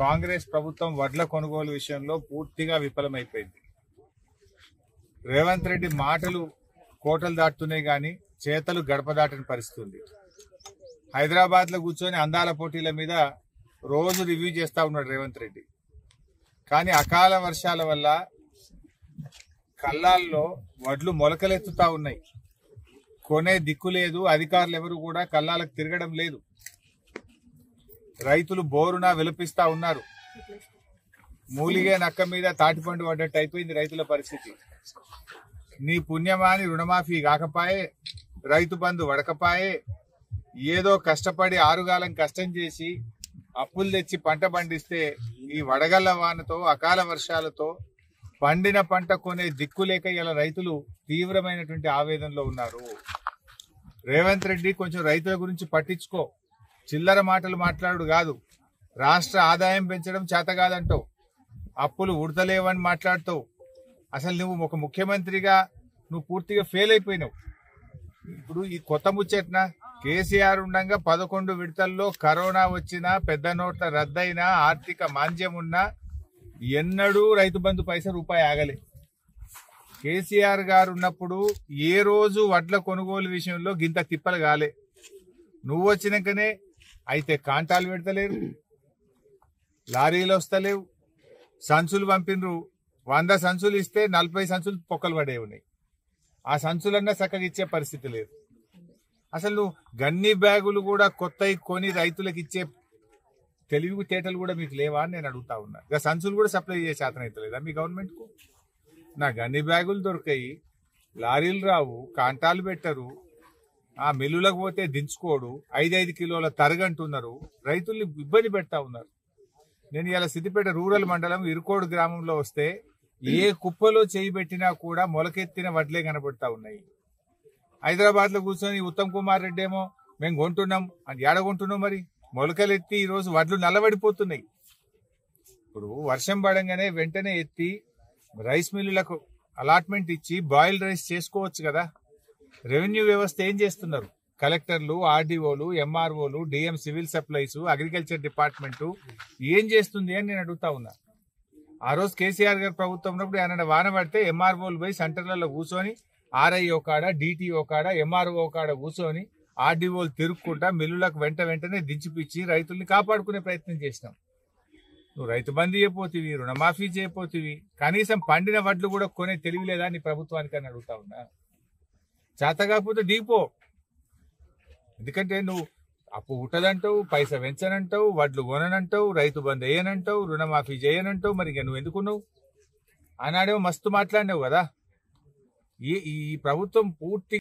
కాంగ్రెస్ ప్రభుత్వం వడ్ల కొనుగోలు విషయంలో పూర్తిగా విఫలమైపోయింది. రేవంత్ రెడ్డి మాటలు కోటలు దాటుతున్నాయి గాని చేతలు గడప దాటని పరిస్థితి ఉంది. హైదరాబాద్ లో కూర్చొని అందాల పోటీల మీద రోజు రివ్యూ చేస్తా ఉన్నాడు రేవంత్ రెడ్డి. కానీ అకాల వర్షాల వల్ల కల్లాల్లో వడ్లు మొలకలెత్తుతా ఉన్నాయి. కొనే దిక్కు లేదు. అధికారులు ఎవరు కూడా కల్లాలకు తిరగడం లేదు. రైతులు బోరున విలపిస్తా ఉన్నారు. మూలిగే నక్క మీద తాటిపండు పడ్డట్టు అయిపోయింది రైతుల పరిస్థితి. నీ పుణ్యమాని రుణమాఫీ కాకపాయే, రైతు బంధు వడకపాయే, ఏదో కష్టపడి ఆరుగాలం కష్టం చేసి అప్పులు తెచ్చి పంట పండిస్తే ఈ వడగళ్ల వానతో అకాల వర్షాలతో పండిన పంట కొనే దిక్కులేక ఇలా రైతులు తీవ్రమైనటువంటి ఆవేదనలో ఉన్నారు. రేవంత్ రెడ్డి కొంచెం రైతుల గురించి పట్టించుకో. చిల్లర మాటలు మాట్లాడు కాదు. రాష్ట్ర ఆదాయం పెంచడం చేత కాదంటావు, అప్పులు ఉడతలేవని మాట్లాడుతావు. అసలు నువ్వు ఒక ముఖ్యమంత్రిగా నువ్వు పూర్తిగా ఫెయిల్ అయిపోయినావు. ఇప్పుడు ఈ కొత్త ముచ్చట్న కేసీఆర్ ఉండగా 11 విడతల్లో కరోనా వచ్చినా, పెద్ద నోట్ల రద్దయినా, ఆర్థిక మాంద్యం ఉన్నా ఎన్నడూ రైతు బంధు పైసా రూపాయి ఆగలే. కేసీఆర్ గారు ఉన్నప్పుడు ఏ రోజు వడ్ల కొనుగోలు విషయంలో గింత తిప్పలు కాలే. నువ్వు వచ్చినాకనే అయితే కాంటాలు పెడతలేరు, లారీలు వస్తలేవు, సంచులు పంపినరు. 100 సంచులు ఇస్తే 40 సంచులు పొక్కలు పడే ఉన్నాయి. ఆ సంచులన్నా చక్కగా ఇచ్చే పరిస్థితి లేదు. అసలు నువ్వు గన్ని బ్యాగులు కూడా కొత్తవి కొని రైతులకు ఇచ్చే తెలివి తేటలు కూడా మీకు లేవా అని నేను అడుగుతా ఉన్నా. ఇక సంచులు కూడా సప్లై చేసే శాతం అయితే లేదా మీ గవర్నమెంట్ కు? నా గన్ని బ్యాగులు దొరికాయి, లారీలు రావు, కాంటాలు పెట్టరు, ఆ మిల్లులకు పోతే దించుకోడు, 5 కిలోల తరగంటున్నారు, రైతుల్ని ఇబ్బంది పెడతా ఉన్నారు. నేను ఇలా సిద్దిపేట రూరల్ మండలం ఇరుకోడు గ్రామంలో వస్తే ఏ కుప్పలో చేయి పెట్టినా కూడా మొలకెత్తిన వడ్లే కనబడతా ఉన్నాయి. హైదరాబాద్ లో కూర్చొని ఉత్తమ్ కుమార్ రెడ్డి ఏమో మేము కొంటున్నాం అని ఏడగొంటున్నాం. మరి మొలకలెత్తి ఈ రోజు వడ్లు నల్లబడిపోతున్నాయి. ఇప్పుడు వర్షం పడంగానే వెంటనే ఎత్తి రైస్ మిల్లులకు అలాట్మెంట్ ఇచ్చి బాయిల్డ్ రైస్ చేసుకోవచ్చు కదా. రెవెన్యూ వ్యవస్థ ఏం చేస్తున్నారు? కలెక్టర్లు, ఆర్డీఓలు, ఎంఆర్ఓలు, DM civil supplies, agriculture department ఏం చేస్తుంది అని నేను అడుగుతా ఉన్నా. ఆ రోజు కేసీఆర్ గారి ప్రభుత్వం ఉన్నప్పుడు ఏమన్నా వాన పడితే ఎంఆర్ఓలు పోయి సెంటర్లలో కూర్చొని ఆర్ఐఓ కాడ, డిటిఓ కాడ, ఎంఆర్ఓ కాడ కూర్చొని ఆర్డీఓలు తిరుక్కుంటా మిల్లులకు వెంటనే దించిపిచ్చి రైతుల్ని కాపాడుకునే ప్రయత్నం చేసినాం. నువ్వు రైతు బంధు చేయపోతివి, రుణమాఫీ చేయపోతివి, కనీసం పండిన వడ్లు కూడా కొనే తెలివి లేదా నీ ప్రభుత్వానికి అని అడుగుతా ఉన్నా. చేత కాకపోతే దిగిపో. ఎందుకంటే నువ్వు అప్పు ఉట్టదంటావు, పైసా పెంచనంటావు, వడ్లు కొననంటావు, రైతు బంధు వేయనంటావు, రుణమాఫీ చేయనంటావు. మరి ఇక నువ్వు ఎందుకున్నావు? ఆనాడేమో మస్తు మాట్లాడినావు కదా. ఈ ప్రభుత్వం పూర్తి